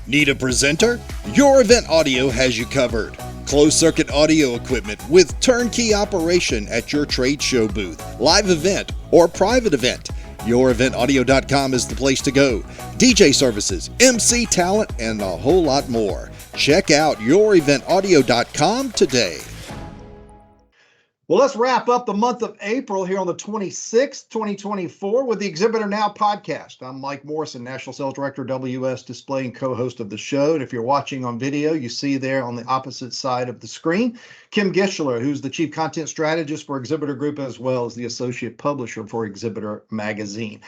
Need a presenter? Your Event Audio has you covered. Closed circuit audio equipment with turnkey operation at your trade show booth, live event, or private event. YourEventAudio.com is the place to go. DJ services, MC talent, and a whole lot more. Check out YourEventAudio.com today. Well, let's wrap up the month of April here on the 26th, 2024 with the Exhibitor Now podcast. I'm Mike Morrison, National Sales Director, WS Display and co-host of the show. And if you're watching on video, you see there on the opposite side of the screen, Kim Gischler, who's the Chief Content Strategist for Exhibitor Group, as well as the Associate Publisher for Exhibitor Magazine.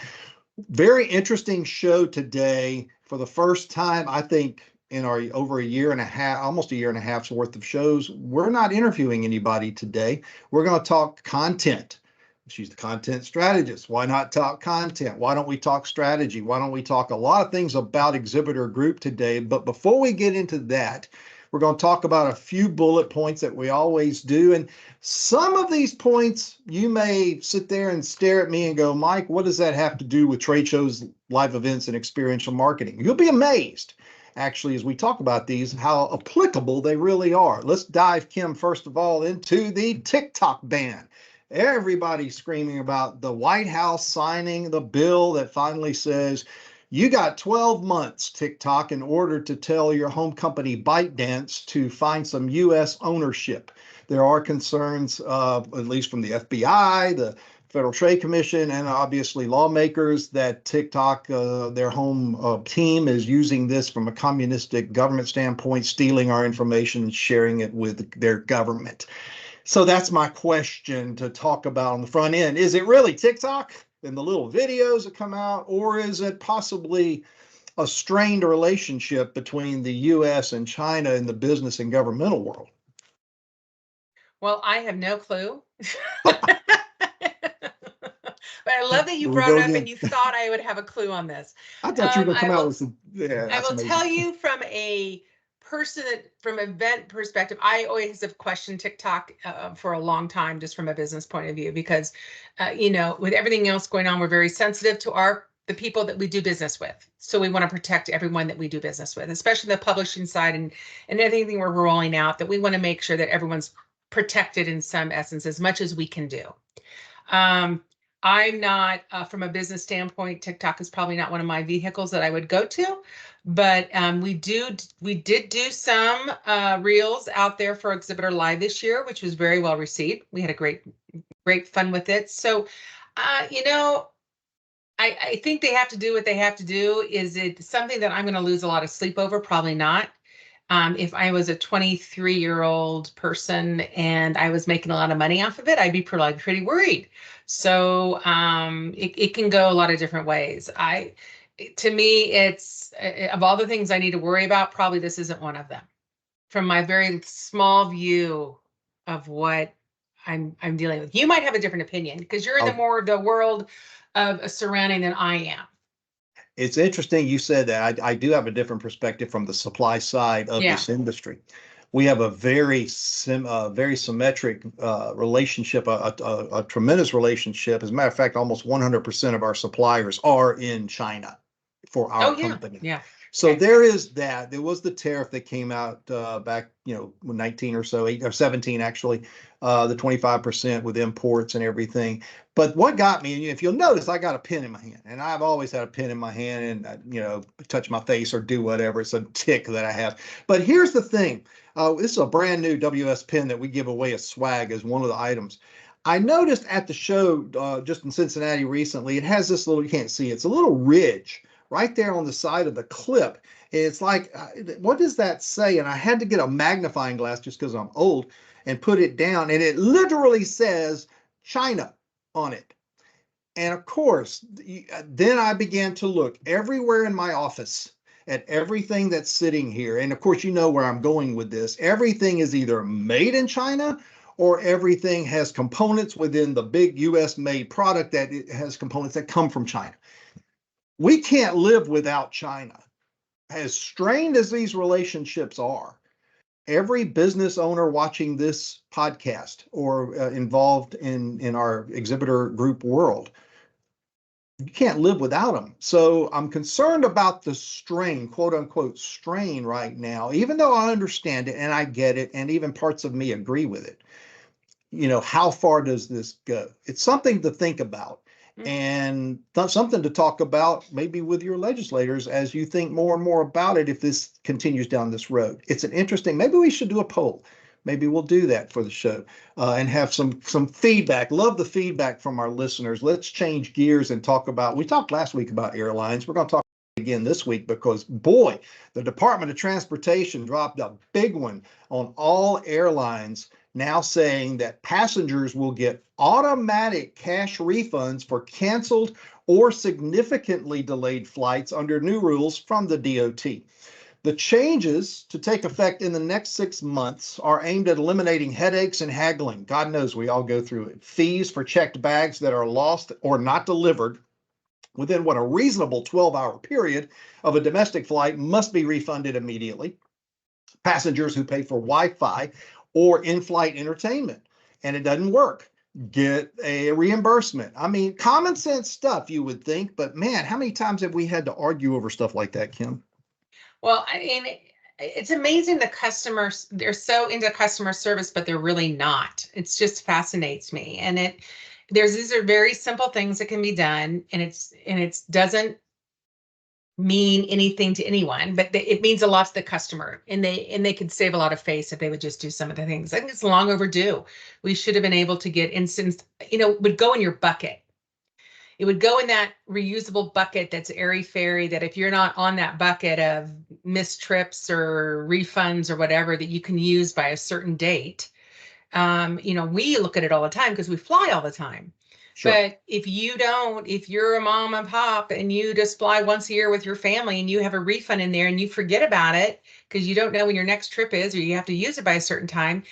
Very interesting show today. For the first time, I think, in our over a year and a half, almost a year and a half's worth of shows, we're not interviewing anybody today. We're going to talk content. She's the content strategist. Why not talk content? Why don't we talk strategy? Why don't we talk a lot of things about Exhibitor Group today? But before we get into that, we're going to talk about a few bullet points that we always do. And some of these points, you may sit there and stare at me and go, Mike, what does that have to do with trade shows, live events, and experiential marketing? You'll be amazed, actually, as we talk about these, how applicable they really are. Let's dive, Kim, first of all, into the Tik Tok ban. Everybody's screaming about the White House signing the bill that finally says you got 12 months, TikTok, in order to tell your home company ByteDance to find some U.S. ownership. There are concerns, at least from the FBI, the Federal Trade Commission, and obviously lawmakers, that TikTok, their home team, is using this from a communistic government standpoint, stealing our information and sharing it with their government. So that's my question to talk about on the front end. Is it really TikTok and the little videos that come out, or is it possibly a strained relationship between the U.S. and China in the business and governmental world? Well, I have no clue. But I love that you brought it up and you thought I would have a clue on this. I thought you were going to come out with some. Yeah, I will tell you from a person, from an event perspective, I always have questioned TikTok for a long time, just from a business point of view, because, with everything else going on, we're very sensitive to the people that we do business with. So we want to protect everyone that we do business with, especially the publishing side and anything we're rolling out, that we want to make sure that everyone's protected in some essence as much as we can do. I'm not, from a business standpoint, TikTok is probably not one of my vehicles that I would go to, but we did do some reels out there for Exhibitor Live this year, which was very well received. We had a great fun with it. So, I think they have to do what they have to do. Is it something that I'm going to lose a lot of sleep over? Probably not. If I was a 23-year-old person and I was making a lot of money off of it, I'd be pretty worried. So it can go a lot of different ways. To me, it's of all the things I need to worry about, probably this isn't one of them. From my very small view of what I'm dealing with, you might have a different opinion because you're in the more of the world of surrounding than I am. It's interesting you said that. I do have a different perspective from the supply side of this industry. We have a very symmetric relationship, a tremendous relationship. As a matter of fact, almost 100% of our suppliers are in China for our company. Yeah. So there is that. There was the tariff that came out back, 19 or so, 8 or 17 actually, the 25% with imports and everything. But what got me, if you'll notice, I got a pen in my hand, and I've always had a pen in my hand, and touch my face or do whatever. It's a tick that I have. But here's the thing: this is a brand new WS pen that we give away as swag as one of the items. I noticed at the show just in Cincinnati recently, it has this little, you can't see, it's a little ridge right there on the side of the clip. It's like, what does that say? And I had to get a magnifying glass just because I'm old and put it down. And it literally says China on it. And of course, then I began to look everywhere in my office at everything that's sitting here. And of course, you know where I'm going with this. Everything is either made in China or everything has components within the big US made product that it has components that come from China. We can't live without China. As strained as these relationships are, every business owner watching this podcast or involved in our Exhibitor Group world you can't live without them. So I'm concerned about the strain, quote unquote, strain right now, even though I understand it and I get it, and even parts of me agree with it. How far does this go? It's something to think about and something to talk about maybe with your legislators as you think more and more about it if this continues down this road. It's an interesting, maybe we should do a poll. Maybe we'll do that for the show and have some feedback. Love the feedback from our listeners. Let's change gears and talk about, we talked last week about airlines. We're going to talk again this week because, boy, the Department of Transportation dropped a big one on all airlines, now saying that passengers will get automatic cash refunds for canceled or significantly delayed flights under new rules from the DOT. The changes to take effect in the next 6 months are aimed at eliminating headaches and haggling. God knows we all go through it. Fees for checked bags that are lost or not delivered within a reasonable 12-hour period of a domestic flight must be refunded immediately. Passengers who pay for Wi-Fi or in-flight entertainment and it doesn't work, get a reimbursement. I mean, common sense stuff you would think, but man, how many times have we had to argue over stuff like that, Kim? Well, I mean, it's amazing the customers, they're so into customer service, but they're really not. It's just fascinates me. And these are very simple things that can be done, and it doesn't mean anything to anyone, but it means a lot to the customer, and they could save a lot of face if they would just do some of the things. I think it's long overdue. We should have been able to get instant, would go in your bucket. It would go in that reusable bucket that's airy fairy, that if you're not on that bucket of missed trips or refunds or whatever that you can use by a certain date. We look at it all the time because we fly all the time. Sure. But if you're a mom and pop and you just fly once a year with your family and you have a refund in there and you forget about it because you don't know when your next trip is, or you have to use it by a certain time,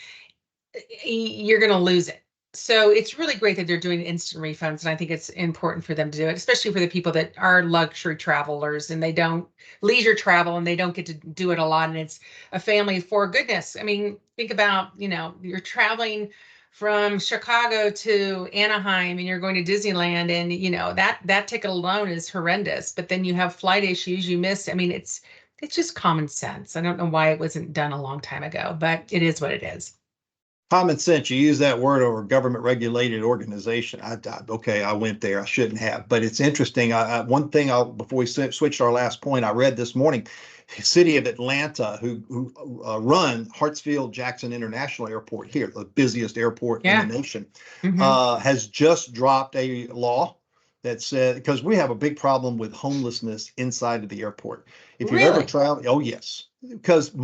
you're going to lose it. So it's really great that they're doing instant refunds, and I think it's important for them to do it, especially for the people that are luxury travelers and they don't leisure travel and they don't get to do it a lot. And it's a family, for goodness. I mean, think about, you're traveling from Chicago to Anaheim and you're going to Disneyland, and that ticket alone is horrendous. But then you have flight issues you missed. I mean, it's just common sense. I don't know why it wasn't done a long time ago, but it is what it is. Common sense. You use that word over government regulated organization. I went there. I shouldn't have, but it's interesting. One thing before we switched our last point, I read this morning, city of Atlanta, who run Hartsfield-Jackson International Airport here, the busiest airport in the nation, has just dropped a law that said, because we have a big problem with homelessness inside of the airport. If you've ever traveled, oh yes, because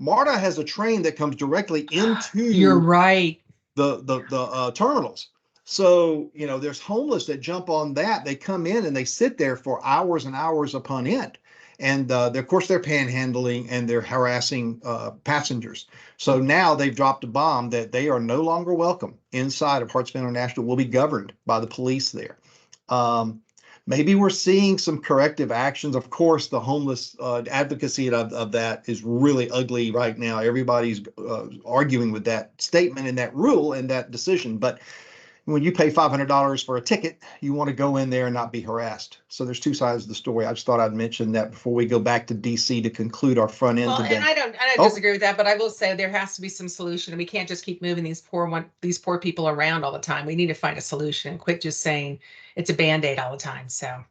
MARTA has a train that comes directly into You're right. the terminals. So, there's homeless that jump on that. They come in and they sit there for hours and hours upon end. And of course, they're panhandling and they're harassing passengers. So now they've dropped a bomb that they are no longer welcome inside of Hartsfield International, will be governed by the police there. Maybe we're seeing some corrective actions. Of course, the homeless advocacy of that is really ugly right now. Everybody's arguing with that statement and that rule and that decision. But when you pay $500 for a ticket, you want to go in there and not be harassed. So there's two sides of the story. I just thought I'd mention that before we go back to DC to conclude our front end today. And I don't disagree with that, but I will say there has to be some solution, and we can't just keep moving these poor people around all the time. We need to find a solution and quit just saying it's a Band-Aid all the time. So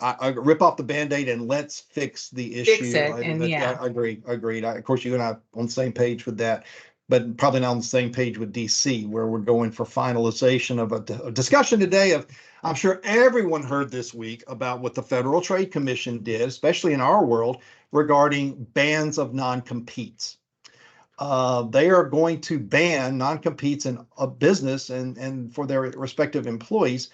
I rip off the Band-Aid and let's fix the issue. Fix it, I agree. Agreed. Of course, you and I on the same page with that, but probably not on the same page with DC, where we're going for finalization of a discussion today of, I'm sure everyone heard this week about what the Federal Trade Commission did, especially in our world, regarding bans of non-competes. They are going to ban non-competes in a business and for their respective employees.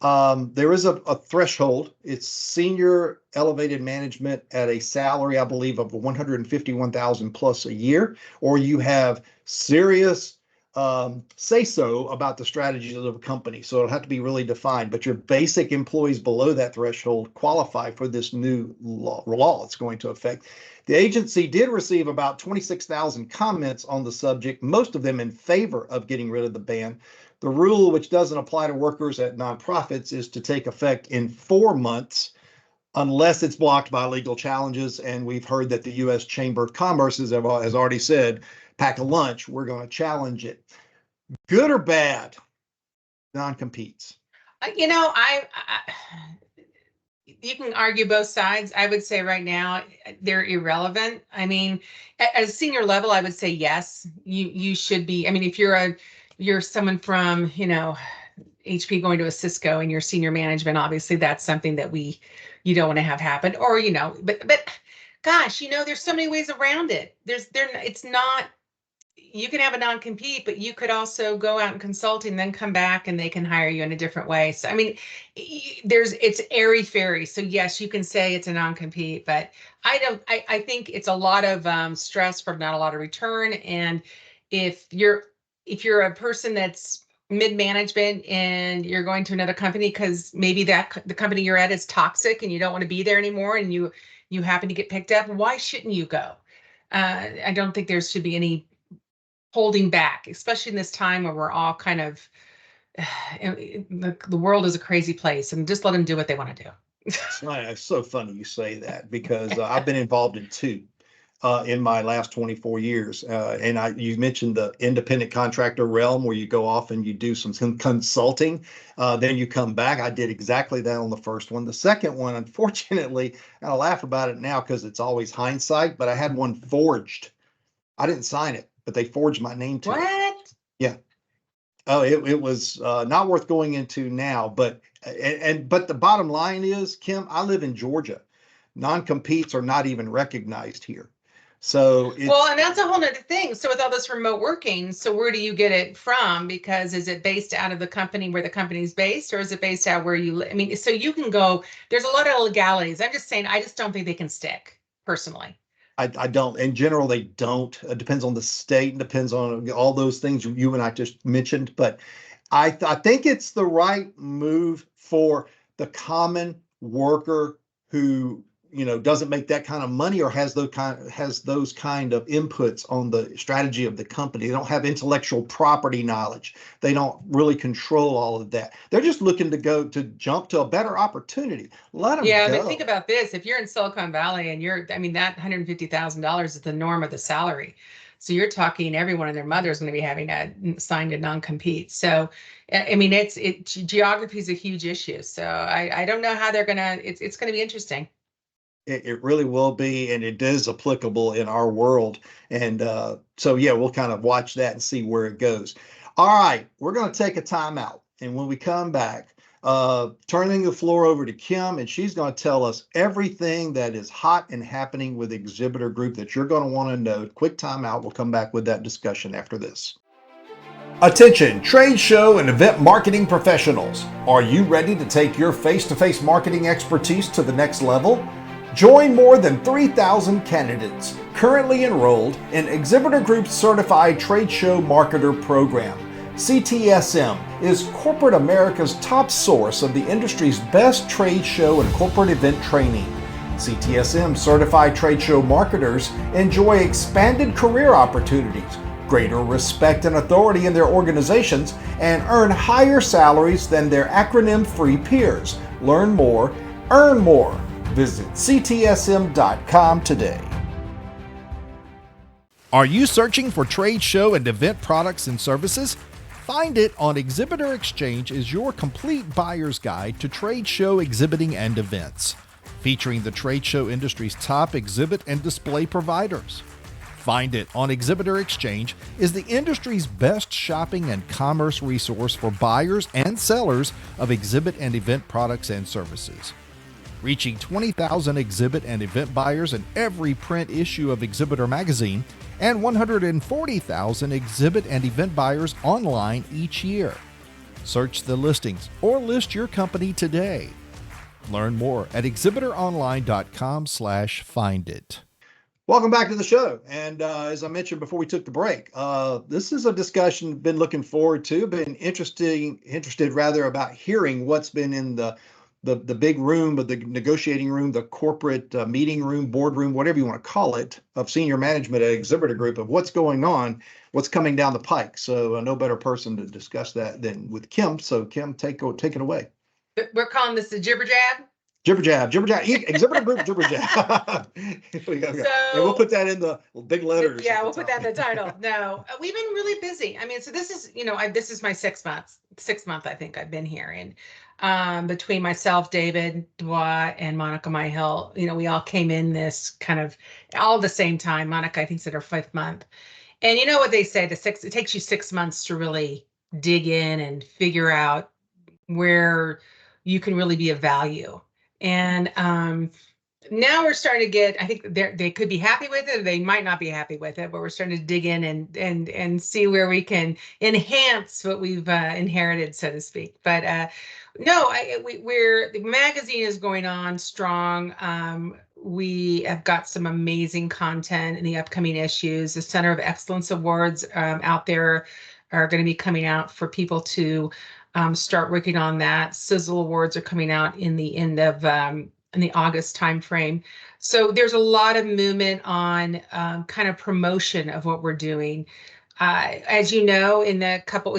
There is a threshold. It's senior elevated management at a salary, I believe, of 151,000 plus a year, or you have serious say-so about the strategies of a company. So it'll have to be really defined. But your basic employees below that threshold qualify for this new law it's going to affect. The agency did receive about 26,000 comments on the subject, most of them in favor of getting rid of the ban. The rule, which doesn't apply to workers at nonprofits, is to take effect in 4 months unless it's blocked by legal challenges. And we've heard that the U.S. Chamber of Commerce has already said, pack a lunch, we're going to challenge it. Good or bad, non-competes? You can argue both sides. I would say right now they're irrelevant. I mean, at a senior level, I would say yes, you should be. I mean, if you're someone from, HP going to a Cisco and you're senior management, obviously that's something that you don't want to have happen. Or, but gosh, there's so many ways around it. It's not, you can have a non-compete, but you could also go out and consult and then come back and they can hire you in a different way. So, I mean, it's airy-fairy. So yes, you can say it's a non-compete, but I think it's a lot of stress for not a lot of return. And if you're a person that's mid-management and you're going to another company because maybe the company you're at is toxic and you don't want to be there anymore and you happen to get picked up, why shouldn't you go? I don't think there should be any holding back, especially in this time where we're all kind of, the world is a crazy place, and just let them do what they want to do. It's so funny you say that, because I've been involved in two in my last 24 years. And you mentioned the independent contractor realm where you go off and you do some consulting, then you come back. I did exactly that on the first one. The second one, unfortunately, I laugh about it now because it's always hindsight, but I had one forged. I didn't sign it, but they forged my name to it. What? Yeah. Oh, it was not worth going into now, but the bottom line is, Kim, I live in Georgia. Non-competes are not even recognized here. So and that's a whole nother thing. So with all this remote working, so where do you get it from? Because is it based out of the company where the company's based, or is it based out where you live? I mean, so you can go, there's a lot of legalities. I'm just saying, I just don't think they can stick, personally. I don't. In general, they don't. It depends on the state, and depends on all those things you and I just mentioned. But I think it's the right move for the common worker who doesn't make that kind of money or has those kind of inputs on the strategy of the company. They don't have intellectual property knowledge. They don't really control all of that. They're just looking to jump to a better opportunity. Let them go. But think about this. If you're in Silicon Valley and that $150,000 is the norm of the salary. So you're talking everyone and their mother is going to be having signed a non-compete. So, I mean, geography is a huge issue. So I don't know how they're going to, it's going to be interesting. It really will be, and it is applicable in our world. And so, yeah, we'll kind of watch that and see where it goes. All right, we're going to take a time out. And when we come back, turning the floor over to Kim, and she's going to tell us everything that is hot and happening with Exhibitor Group that you're going to want to know. Quick time out. We'll come back with that discussion after this. Attention, trade show and event marketing professionals. Are you ready to take your face-to-face marketing expertise to the next level? Join more than 3,000 candidates currently enrolled in Exhibitor Group's Certified Trade Show Marketer Program. CTSM is corporate America's top source of the industry's best trade show and corporate event training. CTSM certified trade show marketers enjoy expanded career opportunities, greater respect and authority in their organizations, and earn higher salaries than their acronym-free peers. Learn more, earn more. Visit ctsm.com today. Are you searching for trade show and event products and services? Find It on Exhibitor Exchange is your complete buyer's guide to trade show exhibiting and events, featuring the trade show industry's top exhibit and display providers. Find It on Exhibitor Exchange is the industry's best shopping and commerce resource for buyers and sellers of exhibit and event products and services. Reaching 20,000 exhibit and event buyers in every print issue of Exhibitor magazine, and 140,000 exhibit and event buyers online each year. Search the listings or list your company today. Learn more at exhibitoronline.com/findit. Welcome back to the show. And as I mentioned before we took the break, this is a discussion I've been looking forward to, been interested about hearing what's been in the the big room, of the negotiating room, the corporate meeting room, boardroom, whatever you want to call it, of senior management at Exhibitor Group, of what's going on, what's coming down the pike. So no better person to discuss that than with Kim. So Kim, take it away. We're calling this the jibber jab. Jibber jab, Exhibitor Group, jibber jab. And we'll put that in the big letters. Yeah, we'll put that in the title. No, we've been really busy. I mean, so this is, this is my 6 month, I think I've been here. And between myself, David Dubois, and Monica Myhill, we all came in this kind of all at the same time. Monica, I think, said her 5th month. And you know what they say, it takes you 6 months to really dig in and figure out where you can really be of value. And now we're starting to get, I think they could be happy with it, or they might not be happy with it, but we're starting to dig in and see where we can enhance what we've inherited, so to speak. But no, the magazine is going on strong. We have got some amazing content in the upcoming issues. The Center of Excellence Awards out there are going to be coming out for people to start working on that. Sizzle Awards are coming out in the end of in the August timeframe. So there's a lot of movement on kind of promotion of what we're doing. As you know, in a couple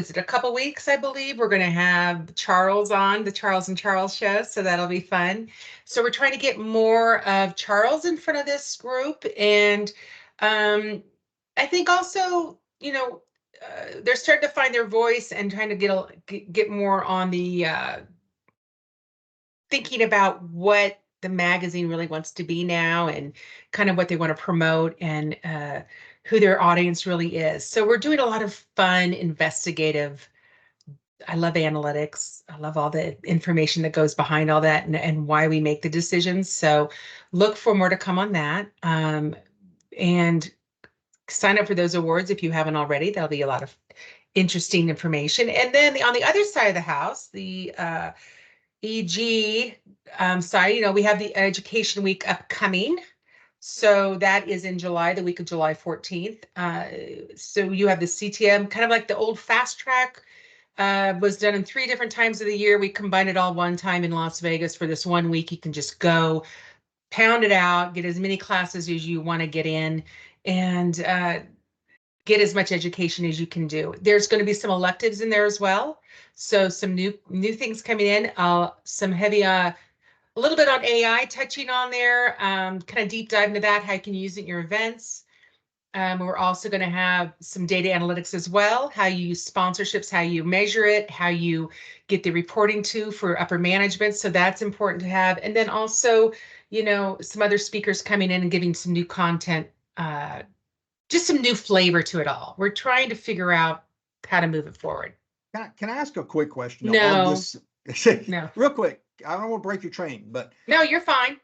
weeks, I believe, we're going to have Charles on the Charles and Charles show. So that'll be fun. So we're trying to get more of Charles in front of this group. And I think also, they're starting to find their voice and trying to get more on the thinking about what the magazine really wants to be now, and kind of what they want to promote, and who their audience really is. So we're doing a lot of fun, investigative. I love analytics. I love all the information that goes behind all that, and why we make the decisions. So look for more to come on that. And sign up for those awards if you haven't already. That'll be a lot of interesting information. And then on the other side of the house, the EG side, we have the Education Week upcoming. So that is in July, the week of July 14th. So you have the CTM, kind of like the old fast track, was done in 3 different times of the year. We combined it all one time in Las Vegas for this 1 week. You can just go pound it out, get as many classes as you want to get in, and get as much education as you can do. There's going to be some electives in there as well. So some new things coming in, some heavy, a little bit on AI touching on there, kind of deep dive into that, how you can use it in your events. We're also going to have some data analytics as well, how you use sponsorships, how you measure it, how you get the reporting for upper management. So that's important to have. And then also, some other speakers coming in and giving some new content, just some new flavor to it all. We're trying to figure out how to move it forward. Can I ask a quick question? No. On this? No. Real quick. I don't want to break your train, but no, you're fine.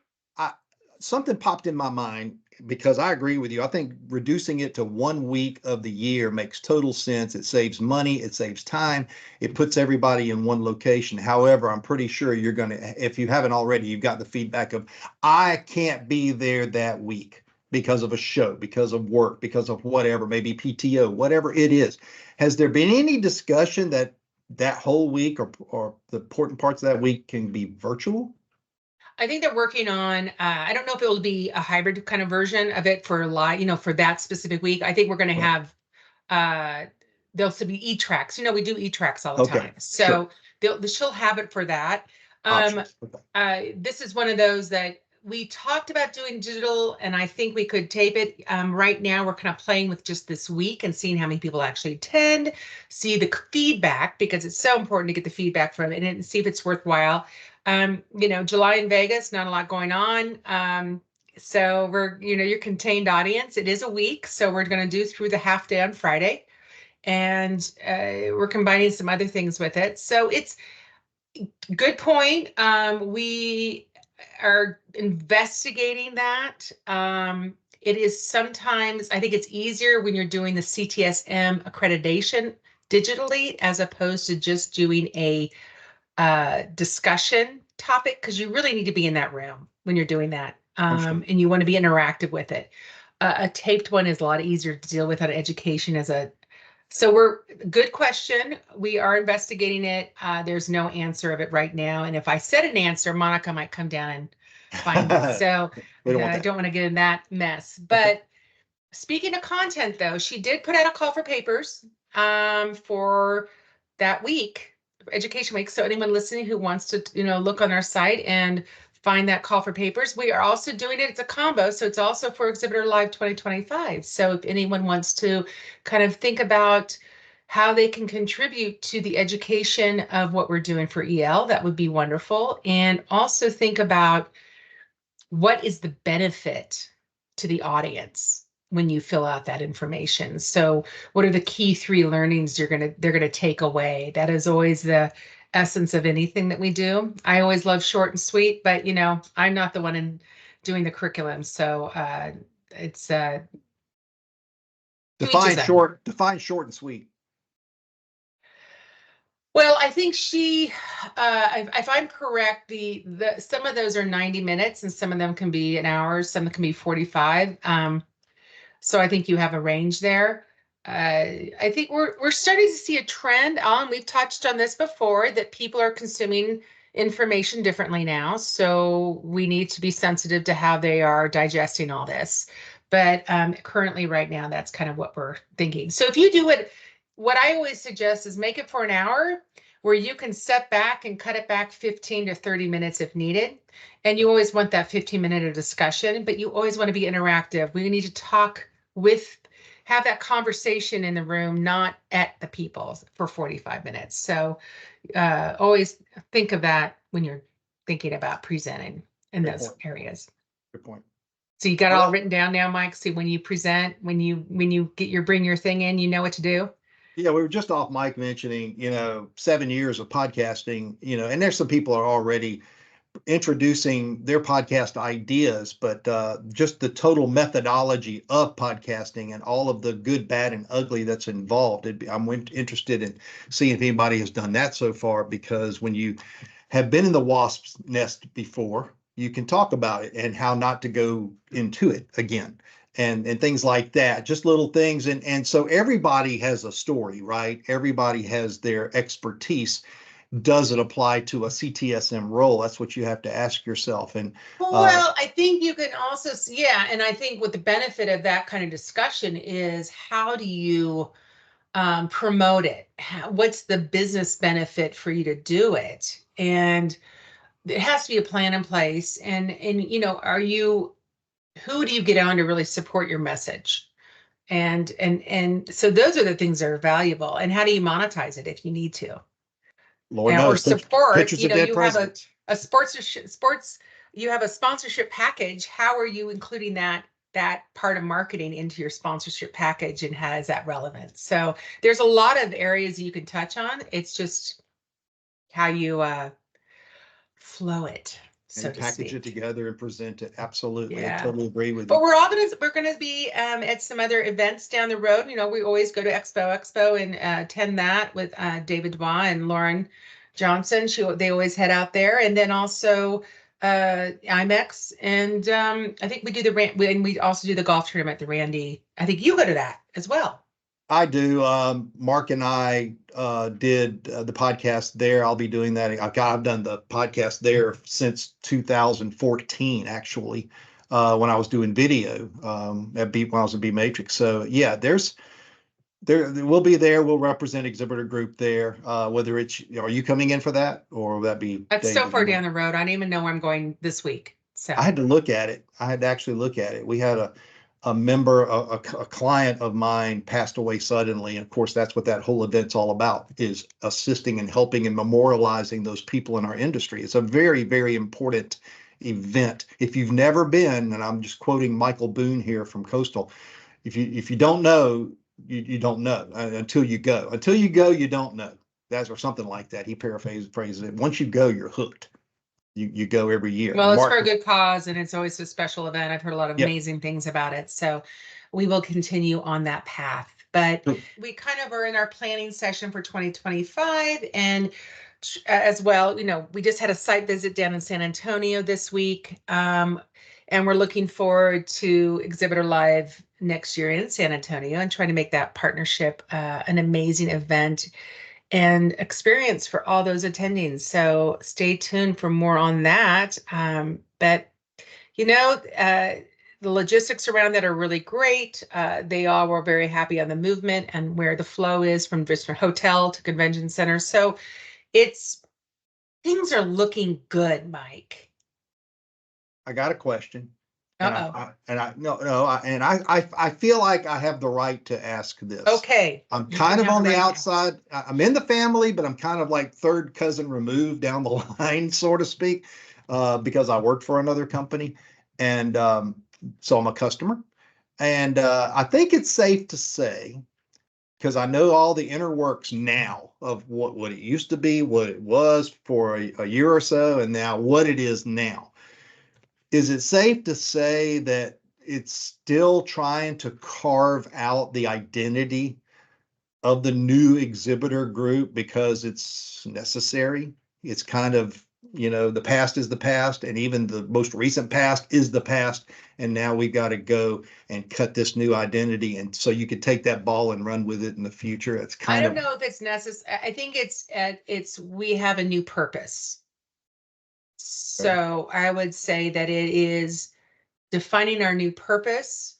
Something popped in my mind, because I agree with you. I think reducing it to 1 week of the year makes total sense. It saves money. It saves time. It puts everybody in one location. However, I'm pretty sure you're going to, if you haven't already, you've got the feedback of, I can't be there that week because of a show, because of work, because of whatever, maybe PTO, whatever it is. Has there been any discussion that whole week or the important parts of that week can be virtual? I think they're working on, I don't know if it will be a hybrid kind of version of it for live, for that specific week. I think we're going to have, there'll still be e-tracks. We do e-tracks all the time. So she'll have it for that. This is one of those that we talked about doing digital, and I think we could tape it. Right now, we're kind of playing with just this week and seeing how many people actually attend, see the feedback, because it's so important to get the feedback from it and see if it's worthwhile. July in Vegas, not a lot going on. So we're, your contained audience. It is a week, so we're going to do through the half day on Friday, and we're combining some other things with it. So it's good point. We are investigating that. It is sometimes, I think it's easier when you're doing the CTSM accreditation digitally, as opposed to just doing a discussion topic, because you really need to be in that room when you're doing that, and you want to be interactive with it. A taped one is a lot easier to deal with on education as a So good question. We are investigating it. There's no answer of it right now. And if I said an answer, Monica might come down and find it. So We don't want I that. don't want to get in that mess. But speaking of content, though, she did put out a call for papers for that week, Education Week. So anyone listening who wants to, look on our site and find that call for papers. We are also doing it. It's a combo. So it's also for Exhibitor Live 2025. So if anyone wants to kind of think about how they can contribute to the education of what we're doing for EL, that would be wonderful. And also think about what is the benefit to the audience when you fill out that information. So what are the key 3 learnings they're going to take away? That is always the essence of anything that we do. I always love short and sweet, but I'm not the one doing the curriculum. So it's Define short and sweet. Well, I think if I'm correct, the some of those are 90 minutes and some of them can be an hour, some can be 45. So I think you have a range there. I think we're starting to see a trend on, we've touched on this before, that people are consuming information differently now. So we need to be sensitive to how they are digesting all this. But currently right now, that's kind of what we're thinking. So if you do it, what I always suggest is make it for an hour where you can step back and cut it back 15 to 30 minutes if needed. And you always want that 15-minute of discussion, but you always want to be interactive. We need to talk have that conversation in the room, not at the people for 45 minutes. So always think of that when you're thinking about presenting in those areas. Good point. So you got it all written down now, Mike. See, when you present, when you bring your thing in, you know what to do. Yeah, we were just off mic mentioning, 7 years of podcasting, and there's some people are already introducing their podcast ideas, but just the total methodology of podcasting and all of the good, bad, and ugly that's involved. I'm interested in seeing if anybody has done that so far, because when you have been in the wasp's nest before, you can talk about it and how not to go into it again. And things like that, just little things. And so everybody has a story, right? Everybody has their expertise. Does it apply to a CTSM role? That's what you have to ask yourself. And well, I think you can also, and I think what the benefit of that kind of discussion is, how do you promote it? What's the business benefit for you to do it? And there has to be a plan in place. And who do you get on to really support your message? And so those are the things that are valuable. And how do you monetize it if you need to? Lord knows, or support, pictures of dead you presidents. have you have a sponsorship package. How are you including that part of marketing into your sponsorship package, and how is that relevant? So there's a lot of areas you can touch on. It's just how you flow it, so to package speak. it together and present it. Absolutely. Yeah. I totally agree with you. But we're gonna be at some other events down the road. We always go to Expo and attend that with David Dubois and Lauren Johnson. They always head out there. And then also IMEX, and I think we do we also do the golf tournament, the Randy. I think you go to that as well. I do. Mark and I did the podcast there. I'll be doing that. I've done the podcast there since 2014, actually, when I was doing video when I was in B Matrix. So yeah, we'll be there. We'll represent Exhibitor Group there. Whether it's, are you coming in for that, or will that be? That's so far down the road. I don't even know where I'm going this week. So I had to look at it. I had to actually look at it. We had a member, a client of mine passed away suddenly. And of course, that's what that whole event's all about, is assisting and helping and memorializing those people in our industry. It's a very, very important event. If you've never been, and I'm just quoting Michael Boone here from Coastal, if you don't know, you don't know until you go. Until you go, you don't know. That's, or something like that. He paraphrases it. Once you go, you're hooked. You go every year. Well, it's for a good cause, and it's always a special event. I've heard a lot of amazing things about it. So we will continue on that path. But we kind of are in our planning session for 2025. And as well, we just had a site visit down in San Antonio this week. And we're looking forward to Exhibitor Live next year in San Antonio and trying to make that partnership an amazing event and experience for all those attending. So stay tuned for more on that. But you know, the logistics around that are really great. They all were very happy on the movement and where the flow is from different hotel to convention center. So it's things are looking good, Mike. I got a question. And Uh-oh. I feel like I have the right to ask this. Okay. I'm You kind can of have on the the right now. outside. I'm in the family, but I'm kind of like third cousin removed down the line, so to speak, because I worked for another company. And so I'm a customer. And I think it's safe to say, because I know all the inner works now of what it used to be, what it was for a year or so, and now what it is now. Is it safe to say that it's still trying to carve out the identity of the new exhibitor group because it's necessary? It's kind of, the past is the past, and even the most recent past is the past. And now we've got to go and cut this new identity. And so you could take that ball and run with it in the future. It's I kind don't of, know if it's necessary. I think it's we have a new purpose. So I would say that it is defining our new purpose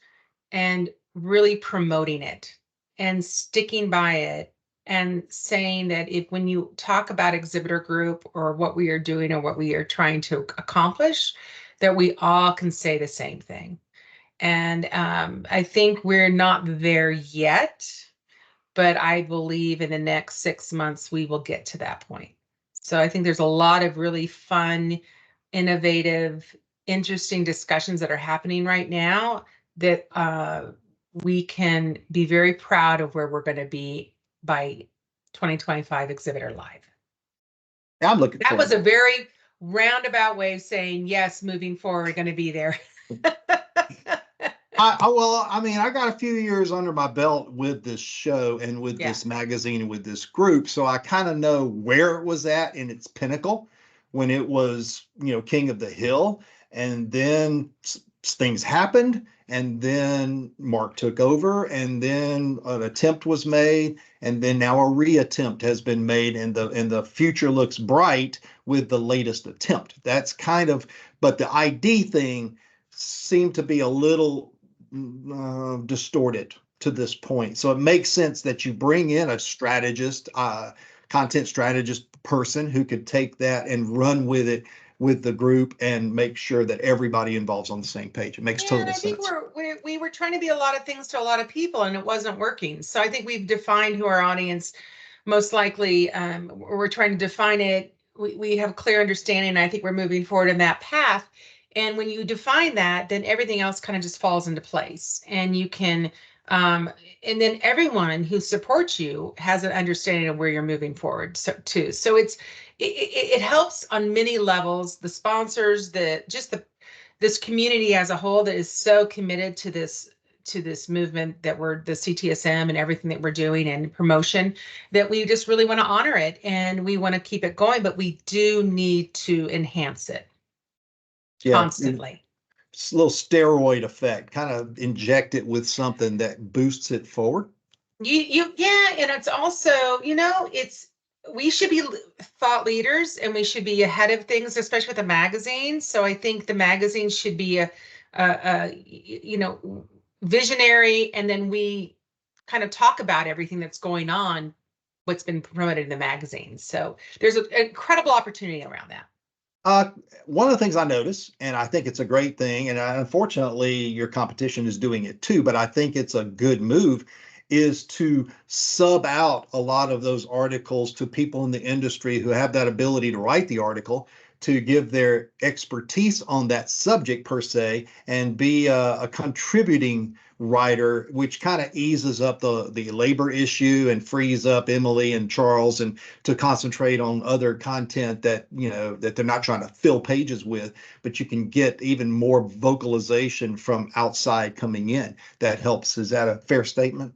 and really promoting it and sticking by it and saying that if when you talk about exhibitor group or what we are doing or what we are trying to accomplish, that we all can say the same thing. And I think we're not there yet, but I believe in the next 6 months we will get to that point. So I think there's a lot of really fun, innovative, interesting discussions that are happening right now that we can be very proud of where we're going to be by 2025 Exhibitor Live. I'm looking That was forward. a very roundabout way of saying, yes, moving forward, we're going to be there. I got a few years under my belt with this show and with this magazine and with this group, so I kind of know where it was at in its pinnacle when it was, king of the hill, and then things happened, and then Mark took over, and then an attempt was made, and then now a reattempt has been made, and the future looks bright with the latest attempt. That's kind of, but the ID thing seemed to be a little distorted to this point. So it makes sense that you bring in a strategist, content strategist person who could take that and run with it with the group and make sure that everybody involved on the same page. It makes total sense. I think we were trying to be a lot of things to a lot of people and it wasn't working. So I think we've defined who our audience most likely, we're trying to define it. We have a clear understanding. And I think we're moving forward in that path. And when you define that, then everything else kind of just falls into place. And you can, and then everyone who supports you has an understanding of where you're moving forward. So too. So it helps on many levels. The sponsors, this community as a whole that is so committed to this movement that we're the CTSM and everything that we're doing and promotion, that we just really want to honor it and we want to keep it going, but we do need to enhance it constantly. It's a little steroid effect, kind of inject it with something that boosts it forward. Yeah, and it's also, we should be thought leaders and we should be ahead of things, especially with a magazine. So I think the magazine should be a visionary, and then we kind of talk about everything that's going on, what's been promoted in the magazine. So there's an incredible opportunity around that. One of the things I notice, and I think it's a great thing, and unfortunately your competition is doing it too, but I think it's a good move, is to sub out a lot of those articles to people in the industry who have that ability to write the article, to give their expertise on that subject per se, and be a contributing writer, which kind of eases up the labor issue and frees up Emily and Charles and to concentrate on other content that that they're not trying to fill pages with, but you can get even more vocalization from outside coming in. That helps. Is that a fair statement?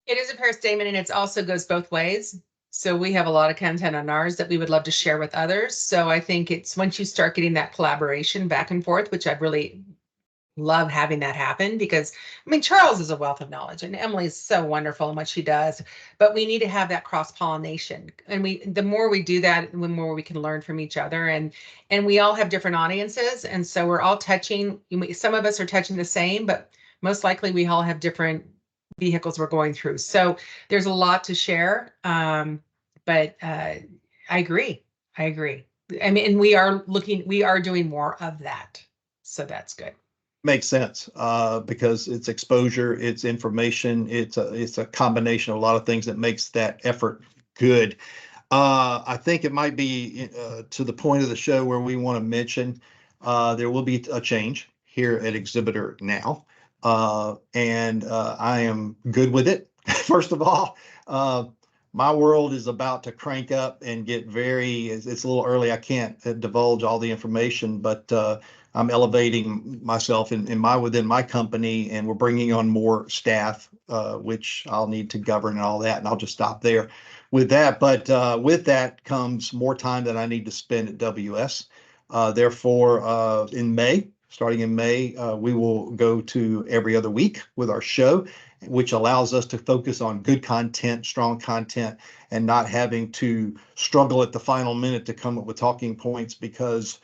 It is a fair statement, and it also goes both ways. So we have a lot of content on ours that we would love to share with others. So I think it's once you start getting that collaboration back and forth, which I've really love having that happen because, I mean, Charles is a wealth of knowledge and Emily's so wonderful in what she does, but we need to have that cross-pollination. And the more we do that, the more we can learn from each other. And we all have different audiences. And so we're all touching, some of us are touching the same, but most likely we all have different vehicles we're going through. So there's a lot to share. But I agree. I mean, and we are doing more of that. So that's good. Makes sense, because it's exposure, it's information, it's a combination of a lot of things that makes that effort good. I think it might be to the point of the show where we want to mention there will be a change here at Exhibitor Now, and I am good with it. First of all, my world is about to crank up and get it's a little early. I can't divulge all the information, but I'm elevating myself within my company, and we're bringing on more staff, which I'll need to govern and all that. And I'll just stop there with that. But with that comes more time that I need to spend at WS. Therefore, starting in May, we will go to every other week with our show, which allows us to focus on good content, strong content, and not having to struggle at the final minute to come up with talking points because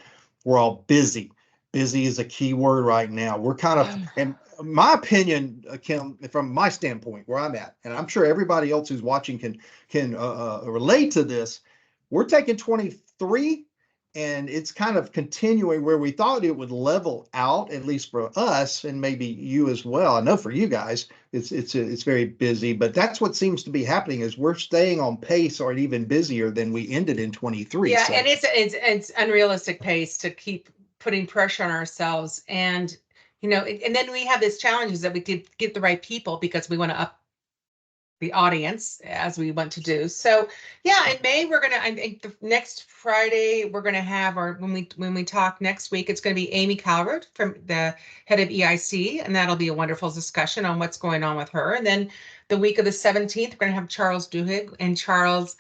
we're all busy. Busy is a key word right now. We're kind of, in my opinion, Kim, from my standpoint, where I'm at, and I'm sure everybody else who's watching can relate to this. We're taking 23, and it's kind of continuing where we thought it would level out, at least for us, and maybe you as well. I know for you guys, it's very busy, but that's what seems to be happening is we're staying on pace or even busier than we ended in 23. Yeah, so. and it's unrealistic pace to keep putting pressure on ourselves. And, and then we have this challenge is that we did get the right people because we want to up the audience as we want to do. So yeah, in May, I think the next Friday, we're going to have when we talk next week, it's going to be Amy Calvert from the head of EIC. And that'll be a wonderful discussion on what's going on with her. And then the week of the 17th, we're going to have Charles Duhigg, and Charles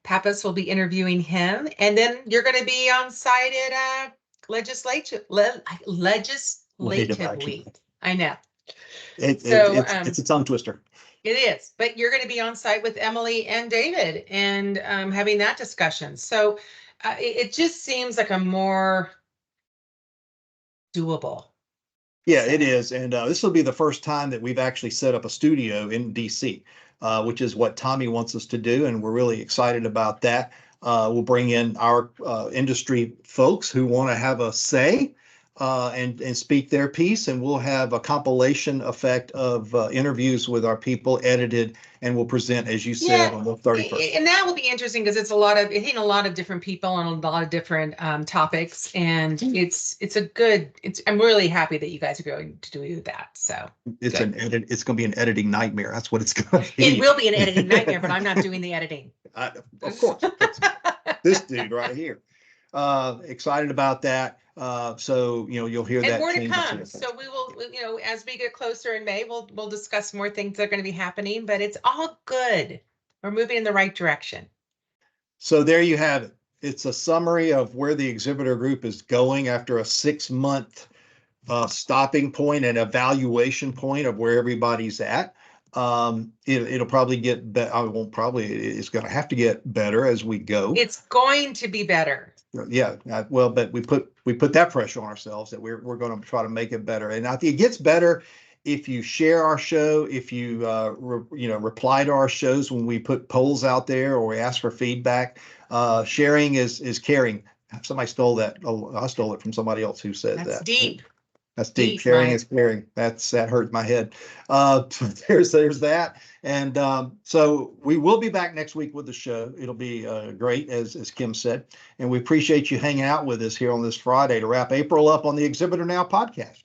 Pappas will be interviewing him. And then you're going to be on site at legislative week. I know. It's a tongue twister. It is, but you're going to be on site with Emily and David and having that discussion. So it just seems like a more doable. Yeah, it is. And this will be the first time that we've actually set up a studio in DC, which is what Tommy wants us to do. And we're really excited about that. We'll bring in our industry folks who want to have a say and speak their piece, and we'll have a compilation effect of interviews with our people edited, and we'll present, as you said, on the 31st. And that will be interesting because it's hitting a lot of different people on a lot of different topics, and I'm really happy that you guys are going to do that. So it's going to be an editing nightmare. That's what it's going to be. It will be an editing nightmare, but I'm not doing the editing. Of course, this dude right here. Excited about that. So you'll hear that. And more to come. So we will, as we get closer in May, we'll discuss more things that are going to be happening. But it's all good. We're moving in the right direction. So there you have it. It's a summary of where the Exhibitor Group is going after a 6-month stopping point and evaluation point of where everybody's at. It'll probably get better. It's going to have to get better as we go. It's going to be better. Yeah, well, but we put that pressure on ourselves that we're going to try to make it better. And I think it gets better if you share our show, if you reply to our shows when we put polls out there or we ask for feedback. Sharing is caring. Somebody stole that. Oh, I stole it from somebody else who said That's that. deep. That's deep. Sharing is caring. That hurt my head. There's that. And so we will be back next week with the show. It'll be great, as Kim said. And we appreciate you hanging out with us here on this Friday to wrap April up on the Exhibitor Now podcast.